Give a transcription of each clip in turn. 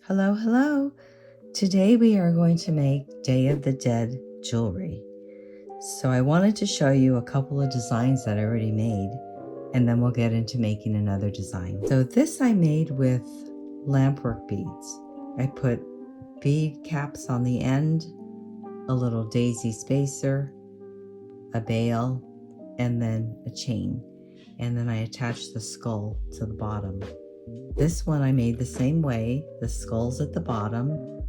Hello, hello. Today we are going to make Day of the Dead jewelry. So I wanted to show you a couple of designs that I already made, and then we'll get into making another design. So this I made with lampwork beads. I put bead caps on the end, a little daisy spacer, a bail, and then a chain. And then I attached the skull to the bottom. This one I made the same way. The skull's at the bottom.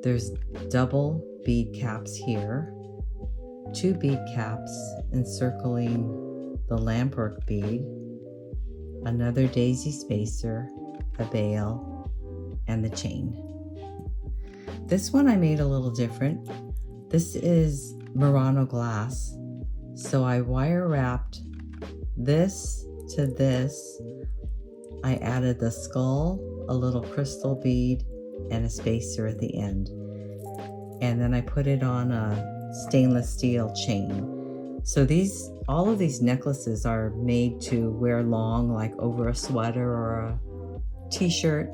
There's double bead caps here, 2 bead caps encircling the lampwork bead, another daisy spacer, a bail, and the chain. This one I made a little different. This is Murano glass, so I wire wrapped this to this. I added the skull, a little crystal bead, and a spacer at the end. And then I put it on a stainless steel chain. So all of these necklaces are made to wear long, like over a sweater or a t-shirt,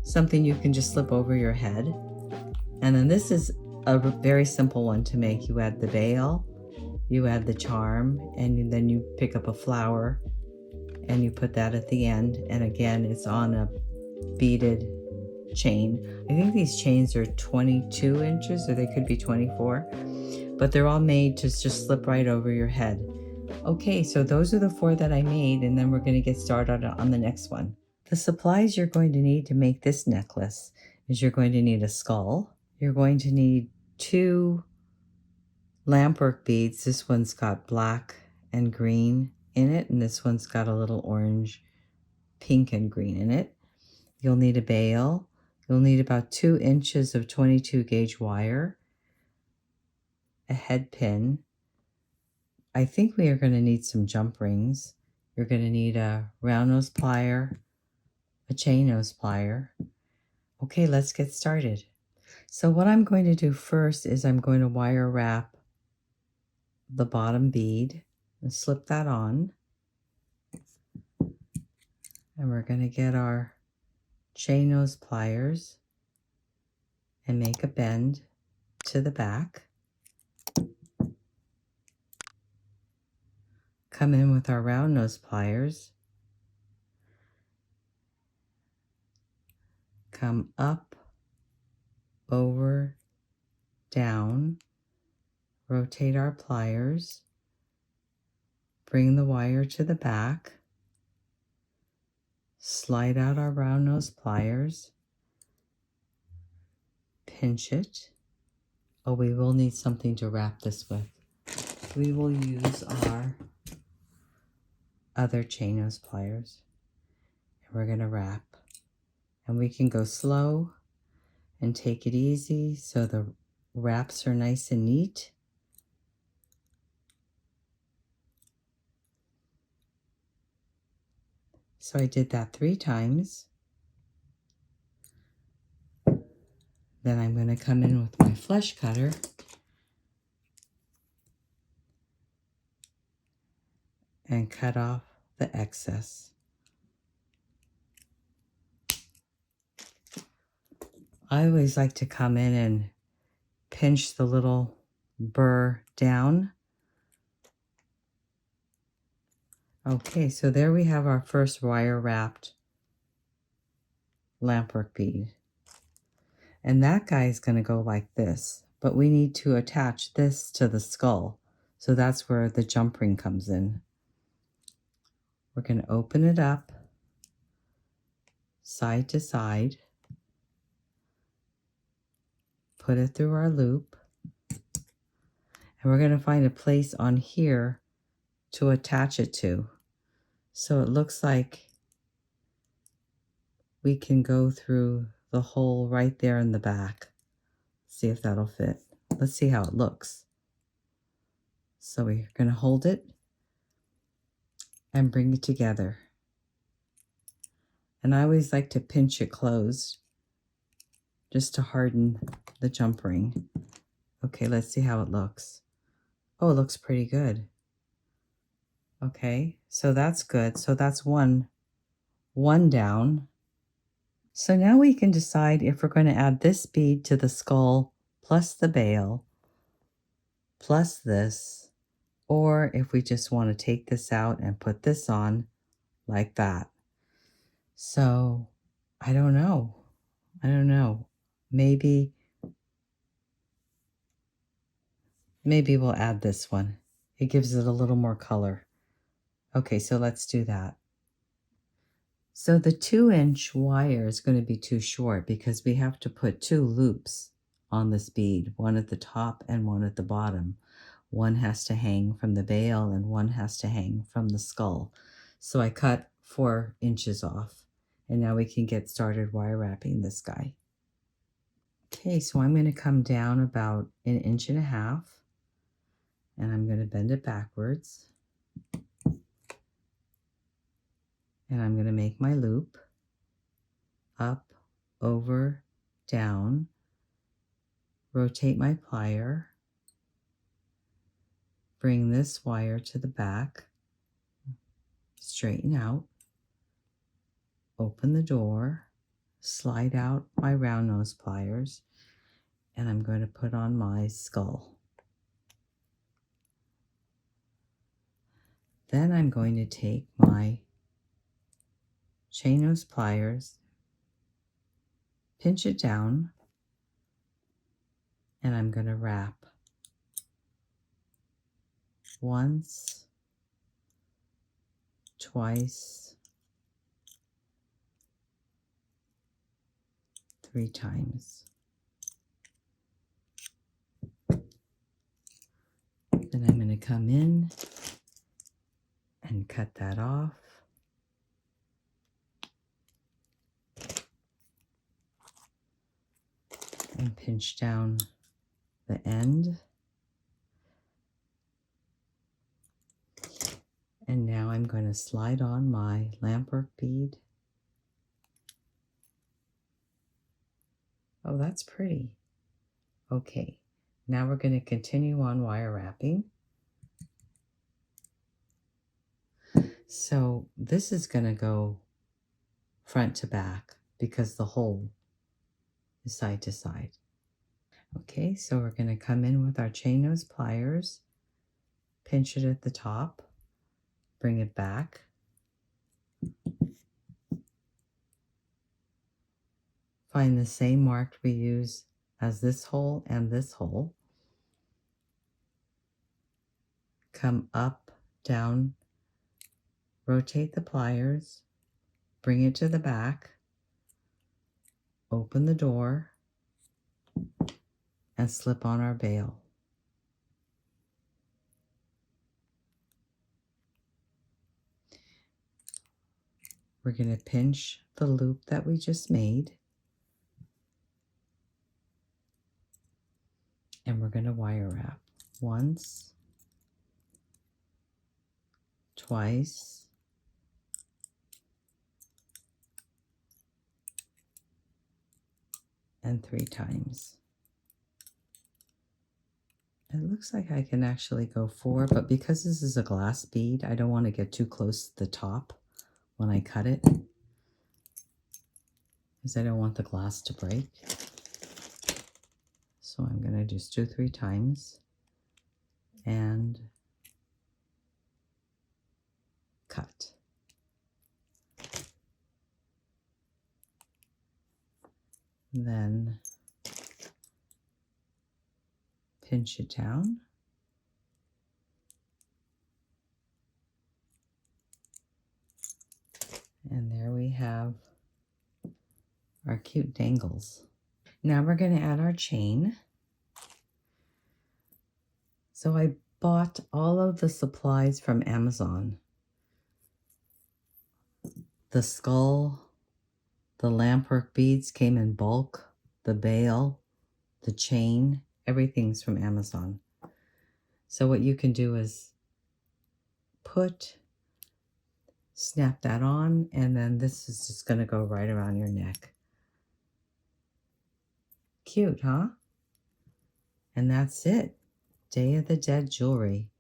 something you can just slip over your head. And then this is a very simple one to make. You add the bail, you add the charm, and then you pick up a flower and you put that at the end. And again, it's on a beaded chain. I think these chains are 22 inches, or they could be 24, but they're all made to just slip right over your head. Okay, so those are the 4 that I made, and then we're going to get started on the next one. The supplies you're going to need to make this necklace is you're going to need a skull. You're going to need 2 lampwork beads. This one's got black and green in it, and this one's got a little orange, pink, and green in it. You'll need a bail. You'll need about 2 inches of 22 gauge wire, a head pin. I think we are going to need some jump rings. You're going to need a round nose plier, a chain nose plier. Okay, let's get started. So what I'm going to do first is I'm going to wire wrap the bottom bead and slip that on. And we're going to get our chain nose pliers and make a bend to the back. Come in with our round nose pliers. Come up, over, down. Rotate our pliers. Bring the wire to the back. Slide out our round nose pliers. Pinch it. Oh, we will need something to wrap this with. We will use our other chain nose pliers. And we're going to wrap. And we can go slow and take it easy so the wraps are nice and neat. So I did that 3 times. Then I'm going to come in with my flesh cutter and cut off the excess. I always like to come in and pinch the little burr down. Okay, so there we have our first wire wrapped lampwork bead. And that guy is going to go like this, but we need to attach this to the skull. So that's where the jump ring comes in. We're going to open it up side to side, put it through our loop, and we're going to find a place on here to attach it to. So it looks like we can go through the hole right there in the back. See if that'll fit. Let's see how it looks. So we're going to hold it and bring it together. And I always like to pinch it closed just to harden the jump ring. Okay, let's see how it looks. Oh, it looks pretty good. Okay, so that's good. So that's one down. So now we can decide if we're going to add this bead to the skull plus the bail plus this, or if we just want to take this out and put this on like that. So I don't know. Maybe we'll add this one. It gives it a little more color. Okay, so let's do that. So the 2-inch wire is going to be too short because we have to put 2 loops on this bead, one at the top and one at the bottom. One has to hang from the bail and one has to hang from the skull. So I cut 4 inches off, and now we can get started wire wrapping this guy. Okay, so I'm going to come down about 1.5 inches, and I'm going to bend it backwards. And I'm going to make my loop up, over, down, rotate my plier, bring this wire to the back, straighten out, open the door, slide out my round nose pliers, and I'm going to put on my skull. Then I'm going to take my chain nose pliers, pinch it down, and I'm going to wrap once, twice, 3 times. Then I'm going to come in and cut that off. And pinch down the end. And now I'm going to slide on my lampwork bead. Oh, that's pretty. Okay, now we're going to continue on wire wrapping. So this is going to go front to back because the hole is side to side. Okay, so we're going to come in with our chain nose pliers, pinch it at the top, bring it back, find the same mark we use as this hole and this hole, come up, down, rotate the pliers, bring it to the back, open the door, and slip on our bail. We're going to pinch the loop that we just made, and we're going to wire wrap once, twice, and 3 times. It looks like I can actually go 4, but because this is a glass bead, I don't want to get too close to the top when I cut it, because I don't want the glass to break. So I'm going to just do 3 times and cut. Then pinch it down. And there we have our cute dangles. Now we're going to add our chain. So I bought all of the supplies from Amazon. The skull, the lampwork beads came in bulk, the bail, the chain, everything's from Amazon. So what you can do is snap that on, and then this is just going to go right around your neck. Cute, huh? And that's it. Day of the Dead jewelry.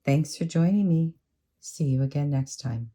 Thanks for joining me. See you again next time.